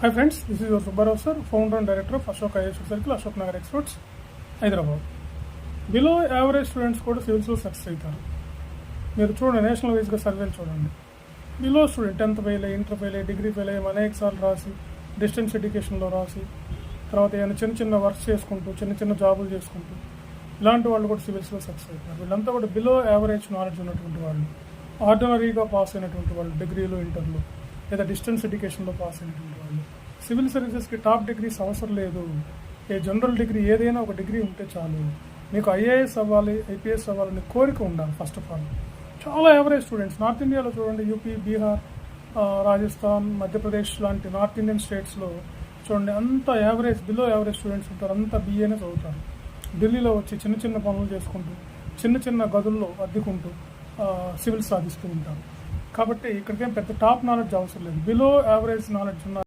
Hi friends, this is your Subbarao sir, founder and director of Ashok IAS Circle, Ashok Nagar Experts, Hyderabad. Below average students కూడా సివిల్స్లో success అవుతారు. మీరు చూడండి, national వైజ్గా సర్వేలు చూడండి. Below student 10th fail అయ్యి, inter fail అయ్యి, degree fail అయ్యి, అనేక సార్లు రాసి, డిస్టెన్స్ ఎడ్యుకేషన్లో రాసి, తర్వాత ఏమైనా చిన్న చిన్న వర్క్ చేసుకుంటూ, చిన్న చిన్న జాబులు చేసుకుంటూ, ఇలాంటి వాళ్ళు కూడా సివిల్స్లో సక్సెస్ అవుతారు. వీళ్ళంతా కూడా బిలో యావరేజ్ నాలెడ్జ్ ఉన్నటువంటి వాళ్ళు, ఆర్డినరీగా పాస్ అయినటువంటి వాళ్ళు, డిగ్రీలో, ఇంటర్లో లేదా డిస్టెన్స్ ఎడ్యుకేషన్లో పాస్ అయినటువంటి వాళ్ళు. సివిల్ సర్వీసెస్కి టాప్ డిగ్రీస్ అవసరం లేదు. జనరల్ డిగ్రీ ఏదైనా ఒక డిగ్రీ ఉంటే చాలు. మీకు ఐఏఎస్ అవ్వాలి, ఐపీఎస్ అవ్వాలని కోరిక ఉండాలి. ఫస్ట్ ఆఫ్ ఆల్ చాలా యావరేజ్ స్టూడెంట్స్ నార్త్ ఇండియాలో చూడండి, యూపీ, బీహార్, రాజస్థాన్, మధ్యప్రదేశ్ లాంటి నార్త్ ఇండియన్ స్టేట్స్లో చూడండి, అంత యావరేజ్, బిలో యావరేజ్ స్టూడెంట్స్ ఉంటారు. అంతా బీఏనే చదువుతారు. ఢిల్లీలో వచ్చి చిన్న చిన్న పనులు చేసుకుంటూ, చిన్న చిన్న గదుల్లో అద్దెకుంటూ సివిల్ సాధిస్తూ ఉంటారు. కాబట్టి ఇక్కడికేం పెద్ద టాప్ నాలెడ్జ్ అవసరం లేదు. బిలో యావరేజ్ నాలెడ్జ్ ఉన్న